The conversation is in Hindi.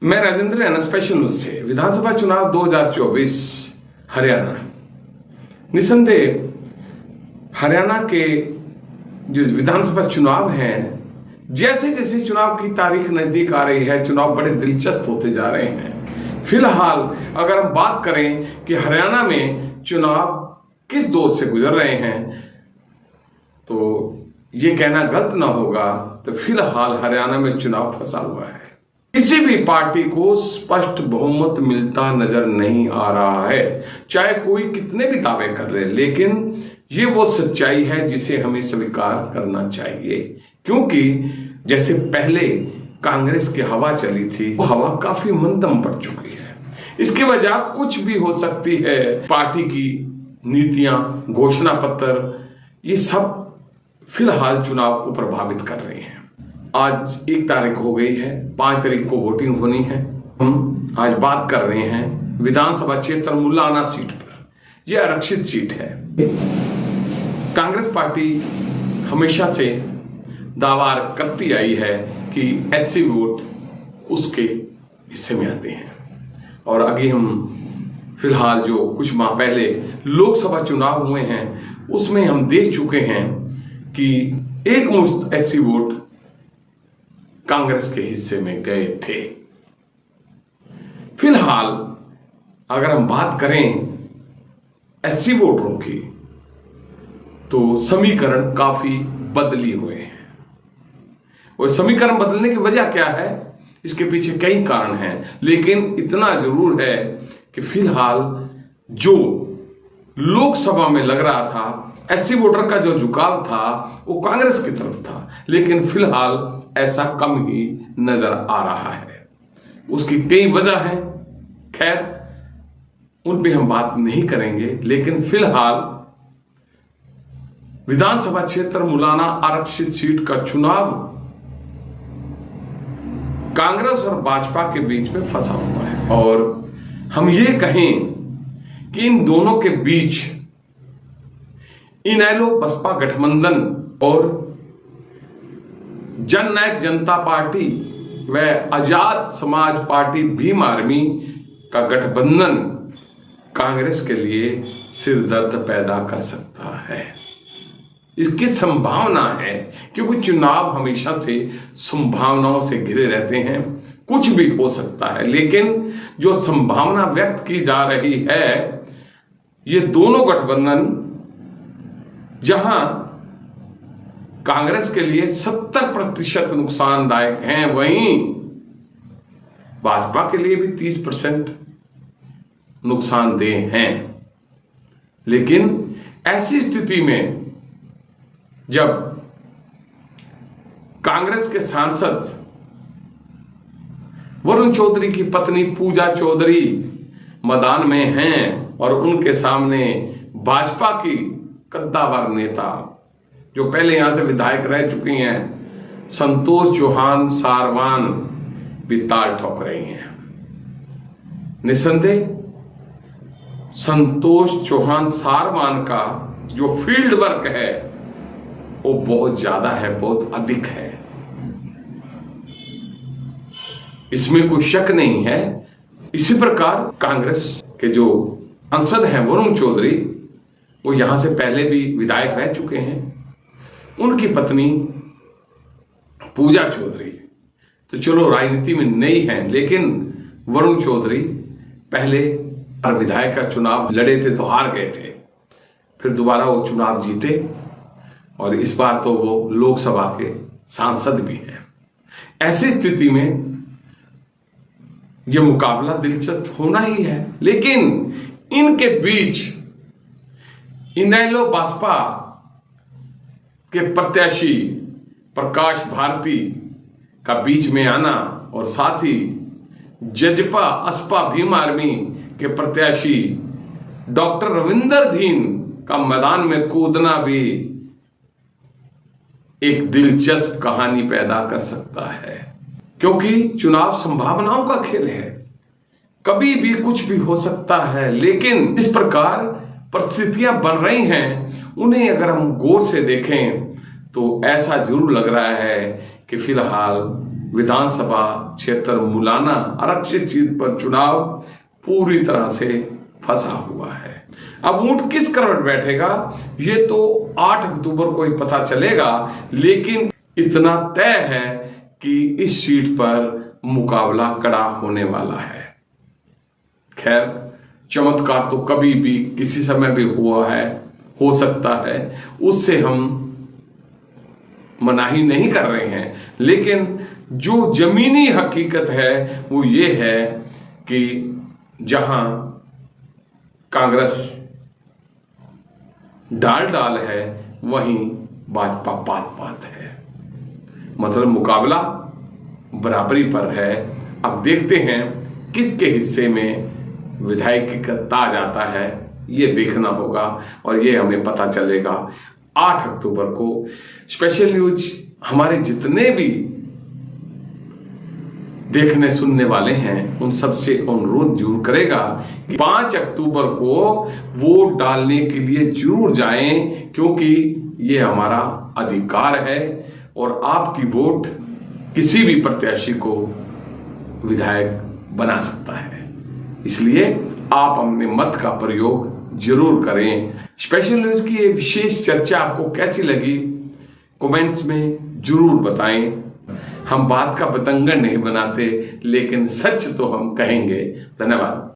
मैं राजेंद्र रैना स्पेशल न्यूज से। विधानसभा चुनाव 2024 हरियाणा। निसंदेह हरियाणा के जो विधानसभा चुनाव हैं, जैसे जैसे चुनाव की तारीख नजदीक आ रही है, चुनाव बड़े दिलचस्प होते जा रहे हैं। फिलहाल अगर हम बात करें कि हरियाणा में चुनाव किस दौर से गुजर रहे हैं, तो ये कहना गलत ना होगा तो फिलहाल हरियाणा में चुनाव फंसा हुआ है। किसी भी पार्टी को स्पष्ट बहुमत मिलता नजर नहीं आ रहा है, चाहे कोई कितने भी दावे कर ले, लेकिन ये वो सच्चाई है जिसे हमें स्वीकार करना चाहिए। क्योंकि जैसे पहले कांग्रेस की हवा चली थी, वो हवा काफी मंदम पड़ चुकी है। इसकी वजह कुछ भी हो सकती है। पार्टी की नीतियां, घोषणा पत्र, ये सब फिलहाल चुनाव को प्रभावित कर रहे हैं। आज 1 तारीख हो गई है, 5 तारीख को वोटिंग होनी है। हम आज बात कर रहे हैं विधानसभा क्षेत्र मुलाना सीट पर। यह आरक्षित सीट है। कांग्रेस पार्टी हमेशा से दावा करती आई है कि एससी वोट उसके हिस्से में आते हैं। और अभी हम फिलहाल जो कुछ माह पहले लोकसभा चुनाव हुए हैं, उसमें हम देख चुके हैं कि एक मुश्त एससी वोट कांग्रेस के हिस्से में गए थे। फिलहाल अगर हम बात करें एससी वोटरों की, तो समीकरण काफी बदली हुए हैं। और समीकरण बदलने की वजह क्या है, इसके पीछे कई कारण हैं, लेकिन इतना जरूर है कि फिलहाल जो लोकसभा में लग रहा था, एससी वोटर का जो झुकाव था वो कांग्रेस की तरफ था, लेकिन फिलहाल ऐसा कम ही नजर आ रहा है। उसकी कई वजह है, खैर उन पे हम बात नहीं करेंगे। लेकिन फिलहाल विधानसभा क्षेत्र मुलाना आरक्षित सीट का चुनाव कांग्रेस और भाजपा के बीच में फंसा हुआ है। और हम ये कहें कि इन दोनों के बीच इनेलो बसपा गठबंधन और जननायक जनता पार्टी व आजाद समाज पार्टी भीम आर्मी का गठबंधन कांग्रेस के लिए सिरदर्द पैदा कर सकता है। इसकी संभावना है, क्योंकि चुनाव हमेशा से संभावनाओं से घिरे रहते हैं, कुछ भी हो सकता है। लेकिन जो संभावना व्यक्त की जा रही है, ये दोनों गठबंधन जहां कांग्रेस के लिए 70% नुकसानदायक हैं, वहीं भाजपा के लिए भी 30% नुकसानदेह हैं। लेकिन ऐसी स्थिति में जब कांग्रेस के सांसद वरुण चौधरी की पत्नी पूजा चौधरी मैदान में हैं और उनके सामने भाजपा की कद्दावर नेता, जो पहले यहां से विधायक रह चुकी हैं, संतोष चौहान सारवान, भी ताल ठोक रही हैं। निसंदेह संतोष चौहान सारवान का जो फील्ड वर्क है वो बहुत ज्यादा है, बहुत अधिक है, इसमें कोई शक नहीं है। इसी प्रकार कांग्रेस के जो सांसद हैं वरुण चौधरी, वो यहां से पहले भी विधायक रह चुके हैं। उनकी पत्नी पूजा चौधरी तो चलो राजनीति में नई है, लेकिन वरुण चौधरी पहले विधायक का चुनाव लड़े थे तो हार गए थे, फिर दोबारा वो चुनाव जीते और इस बार तो वो लोकसभा के सांसद भी हैं। ऐसी स्थिति में यह मुकाबला दिलचस्प होना ही है। लेकिन इनके बीच इनेलो बसपा के प्रत्याशी प्रकाश भारती का बीच में आना और साथ ही जजपा असपा भीम आर्मी के प्रत्याशी डॉक्टर रविंदर धीन का मैदान में कूदना भी एक दिलचस्प कहानी पैदा कर सकता है। क्योंकि चुनाव संभावनाओं का खेल है, कभी भी कुछ भी हो सकता है। लेकिन इस प्रकार परिस्थितियां बन रही हैं, उन्हें अगर हम गौर से देखें तो ऐसा जरूर लग रहा है कि फिलहाल विधानसभा क्षेत्र मुलाना आरक्षित सीट पर चुनाव पूरी तरह से फंसा हुआ है। अब ऊंट किस करवट बैठेगा ये तो 8 अक्टूबर को ही पता चलेगा, लेकिन इतना तय है कि इस सीट पर मुकाबला कड़ा होने वाला है। खैर, चमत्कार तो कभी भी किसी समय भी हुआ है, हो सकता है, उससे हम मनाही नहीं कर रहे हैं, लेकिन जो जमीनी हकीकत है वो ये है कि जहां कांग्रेस डाल है वहीं भाजपा पात है, मतलब मुकाबला बराबरी पर है। अब देखते हैं किसके हिस्से में विधायक का ताज आता है, ये देखना होगा और ये हमें पता चलेगा 8 अक्टूबर को। स्पेशल न्यूज हमारे जितने भी देखने सुनने वाले हैं उन सबसे अनुरोध जरूर करेगा कि 5 अक्टूबर को वोट डालने के लिए जरूर जाएं, क्योंकि ये हमारा अधिकार है और आपकी वोट किसी भी प्रत्याशी को विधायक बना सकता है। इसलिए आप अपने मत का प्रयोग जरूर करें। स्पेशल न्यूज की ये विशेष चर्चा आपको कैसी लगी कमेंट्स में जरूर बताएं। हम बात का बतंगड़ नहीं बनाते, लेकिन सच तो हम कहेंगे। धन्यवाद।